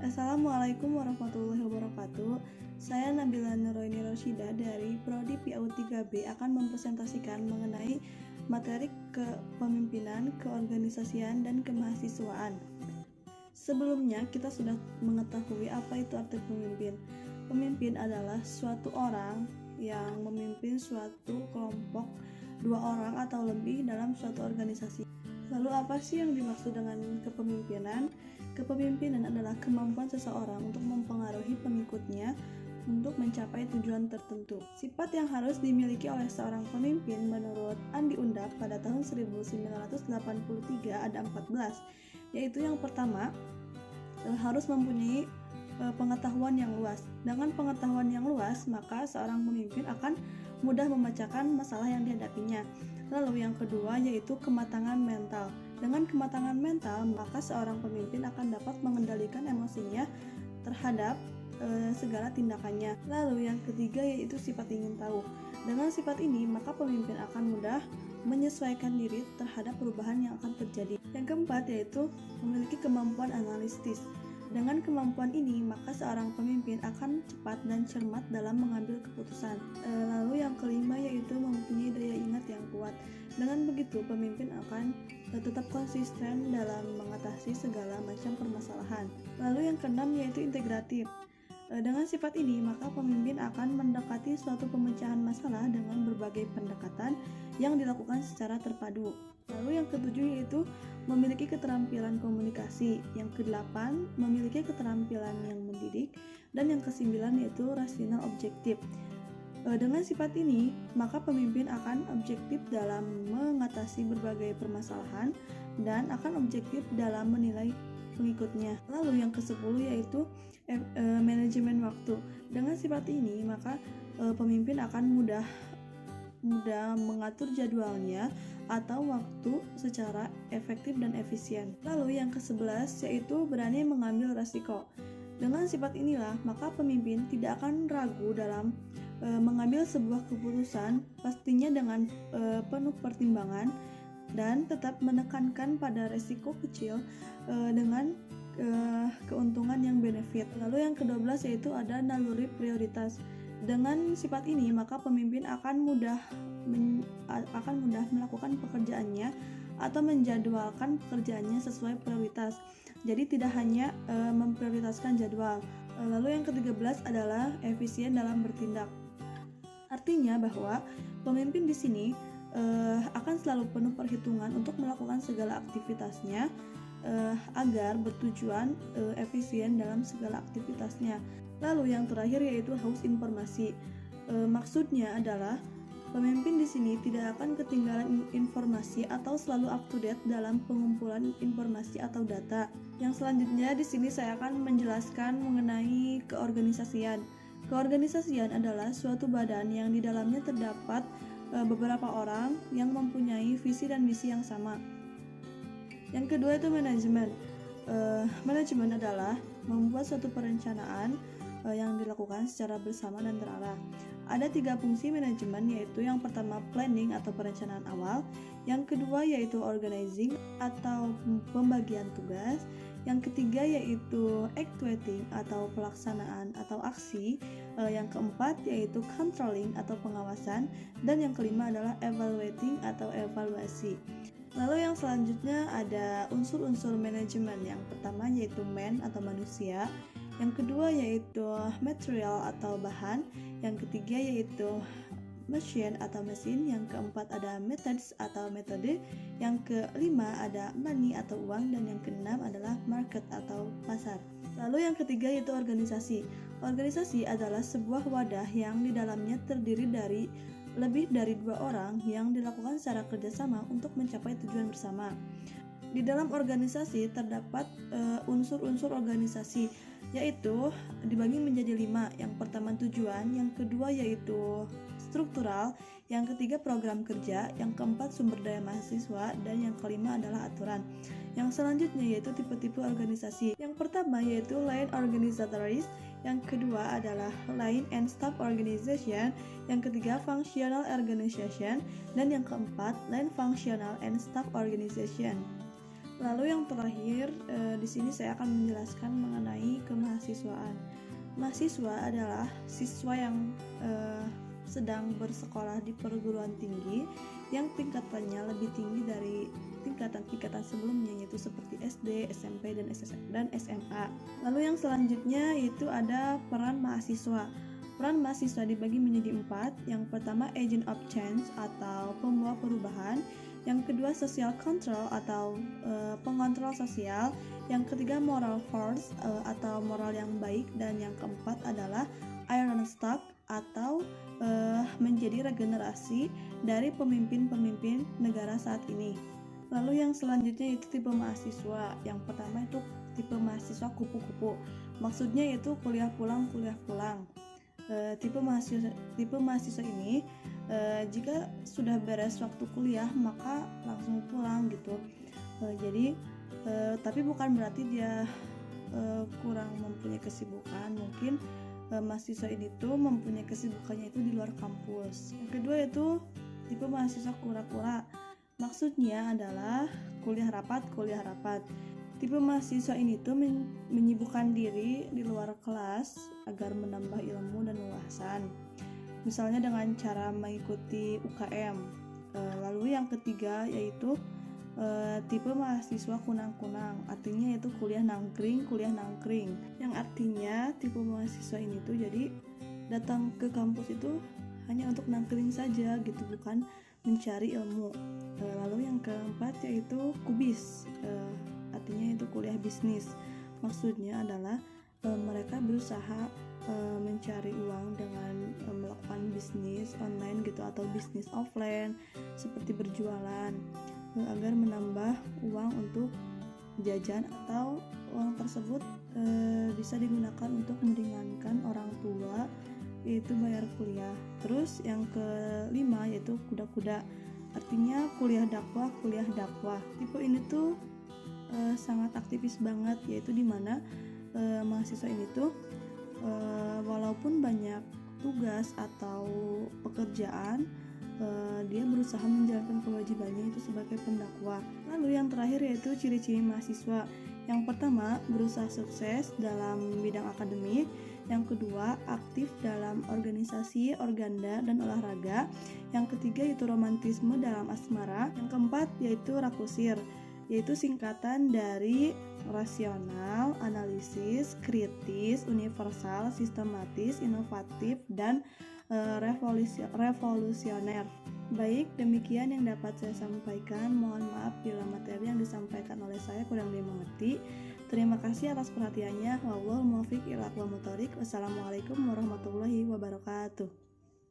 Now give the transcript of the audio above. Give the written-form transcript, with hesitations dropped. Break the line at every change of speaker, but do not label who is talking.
Assalamualaikum warahmatullahi wabarakatuh. Saya Nabila Nurroini Roshidah dari Prodi PAU 3B akan mempresentasikan mengenai materi kepemimpinan, keorganisasian, dan kemahasiswaan. Sebelumnya, kita sudah mengetahui apa itu arti pemimpin. Pemimpin adalah suatu orang yang memimpin suatu kelompok, dua orang atau lebih dalam suatu organisasi. Lalu apa sih yang dimaksud dengan kepemimpinan? Kepemimpinan adalah kemampuan seseorang untuk mempengaruhi pengikutnya untuk mencapai tujuan tertentu. Sifat yang harus dimiliki oleh seorang pemimpin menurut Andi Undap pada tahun 1983 ada 14, yaitu yang pertama harus mempunyai pengetahuan yang luas. Dengan pengetahuan yang luas, maka seorang pemimpin akan mudah memecahkan masalah yang dihadapinya. Lalu yang kedua yaitu kematangan mental. Dengan kematangan mental, maka seorang pemimpin akan dapat mengendalikan emosinya terhadap segala tindakannya. Lalu yang ketiga yaitu sifat ingin tahu. Dengan sifat ini, maka pemimpin akan mudah menyesuaikan diri terhadap perubahan yang akan terjadi. Yang keempat yaitu memiliki kemampuan analitis. Dengan kemampuan ini, maka seorang pemimpin akan cepat dan cermat dalam mengambil keputusan. Lalu yang kelima yaitu mempunyai daya ingat yang kuat. Dengan begitu, pemimpin akan tetap konsisten dalam mengatasi segala macam permasalahan. Lalu yang keenam yaitu integratif. Dengan sifat ini, maka pemimpin akan mendekati suatu pemecahan masalah dengan berbagai pendekatan yang dilakukan secara terpadu. Lalu yang ketujuh yaitu memiliki keterampilan komunikasi. Yang kedelapan, memiliki keterampilan yang mendidik. Dan yang kesembilan yaitu rasional objektif. Dengan sifat ini, maka pemimpin akan objektif dalam mengatasi berbagai permasalahan dan akan objektif dalam menilai pengikutnya. Lalu yang ke-10 yaitu manajemen waktu. Dengan sifat ini, maka pemimpin akan mudah mengatur jadwalnya atau waktu secara efektif dan efisien. Lalu yang ke-11 yaitu berani mengambil resiko. Dengan sifat inilah, maka pemimpin tidak akan ragu dalam mengambil sebuah keputusan, pastinya dengan penuh pertimbangan dan tetap menekankan pada resiko kecil dengan keuntungan yang benefit. Lalu yang ke-12 yaitu ada naluri prioritas. Dengan sifat ini, maka pemimpin akan mudah melakukan pekerjaannya atau menjadwalkan pekerjaannya sesuai prioritas. Jadi tidak hanya memprioritaskan jadwal. Lalu yang ke-13 adalah efisien dalam bertindak. Artinya bahwa pemimpin di sini akan selalu penuh perhitungan untuk melakukan segala aktivitasnya agar bertujuan efisien dalam segala aktivitasnya. Lalu yang terakhir yaitu haus informasi. Maksudnya adalah pemimpin di sini tidak akan ketinggalan informasi atau selalu up to date dalam pengumpulan informasi atau data. Yang selanjutnya di sini saya akan menjelaskan mengenai keorganisasian. Keorganisasian adalah suatu badan yang di dalamnya terdapat beberapa orang yang mempunyai visi dan misi yang sama. Yang kedua itu manajemen. Manajemen adalah membuat suatu perencanaan yang dilakukan secara bersama dan terarah. Ada 3 fungsi manajemen, yaitu yang pertama planning atau perencanaan awal, yang kedua yaitu organizing atau pembagian tugas, yang ketiga yaitu actuating atau pelaksanaan atau aksi, yang keempat yaitu controlling atau pengawasan, dan yang kelima adalah evaluating atau evaluasi. Lalu yang selanjutnya ada unsur-unsur manajemen. Yang pertama yaitu man atau manusia, yang kedua yaitu material atau bahan, yang ketiga yaitu machine atau mesin, yang keempat ada methods atau metode, yang kelima ada money atau uang, dan yang keenam adalah market atau pasar. Lalu yang ketiga yaitu organisasi. Organisasi adalah sebuah wadah yang di dalamnya terdiri dari lebih dari 2 orang yang dilakukan secara kerjasama untuk mencapai tujuan bersama. Di dalam organisasi terdapat unsur-unsur organisasi, yaitu dibagi menjadi 5. Yang pertama tujuan, yang kedua yaitu struktural, yang ketiga program kerja, yang keempat sumber daya mahasiswa, dan yang kelima adalah aturan. Yang selanjutnya yaitu tipe-tipe organisasi. Yang pertama yaitu line organisatoris, yang kedua adalah line and staff organization, yang ketiga functional organization, dan yang keempat line functional and staff organization. Lalu yang terakhir, di sini saya akan menjelaskan mengenai kemahasiswaan. Mahasiswa adalah siswa yang sedang bersekolah di perguruan tinggi yang tingkatannya lebih tinggi dari tingkatan-tingkatan sebelumnya, yaitu seperti SD, SMP, dan SMA. Lalu yang selanjutnya itu ada peran mahasiswa. Peran mahasiswa dibagi menjadi 4. Yang pertama, agent of change atau pembawa perubahan. Yang kedua, social control atau pengontrol sosial. Yang ketiga, moral force atau moral yang baik. Dan yang keempat adalah iron stock atau menjadi regenerasi dari pemimpin-pemimpin negara saat ini. Lalu yang selanjutnya itu tipe mahasiswa. Yang pertama itu tipe mahasiswa kupu-kupu. Maksudnya itu kuliah pulang. Tipe mahasiswa ini jika sudah beres waktu kuliah maka langsung pulang gitu. Tapi bukan berarti dia kurang mempunyai kesibukan. Mungkin mahasiswa ini tuh mempunyai kesibukannya itu di luar kampus. Yang kedua itu tipe mahasiswa kura-kura. Maksudnya adalah kuliah rapat. Tipe mahasiswa ini tuh menyibukkan diri di luar kelas agar menambah ilmu dan wawasan. Misalnya dengan cara mengikuti UKM. Lalu yang ketiga yaitu tipe mahasiswa kunang-kunang. Artinya yaitu kuliah nangkring. Yang artinya tipe mahasiswa ini tuh jadi datang ke kampus itu hanya untuk nangkring saja gitu, bukan mencari ilmu. Lalu yang keempat yaitu kubis. Artinya itu kuliah bisnis. Maksudnya adalah mereka berusaha mencari uang dengan melakukan bisnis online gitu atau bisnis offline seperti berjualan agar menambah uang untuk jajan, atau uang tersebut bisa digunakan untuk meringankan orang tua, yaitu bayar kuliah. Terus yang kelima yaitu kuda-kuda. Artinya kuliah dakwah. Tipe ini tuh sangat aktivis banget, yaitu dimana mahasiswa ini tuh walaupun banyak tugas atau pekerjaan, dia berusaha menjalankan kewajibannya itu sebagai pendakwah. Lalu yang terakhir yaitu ciri-ciri mahasiswa. Yang pertama, berusaha sukses dalam bidang akademik. Yang kedua, aktif dalam organisasi, organda, dan olahraga. Yang ketiga yaitu romantisme dalam asmara. Yang keempat yaitu rakusir, yaitu singkatan dari rasional, analisis, kritis, universal, sistematis, inovatif, dan revolusioner. Baik, demikian yang dapat saya sampaikan. Mohon maaf bila materi yang disampaikan oleh saya kurang dimengerti. Terima kasih atas perhatiannya. Wallahul muwaffiq ila aqwamit thoriq. Wassalamualaikum warahmatullahi wabarakatuh.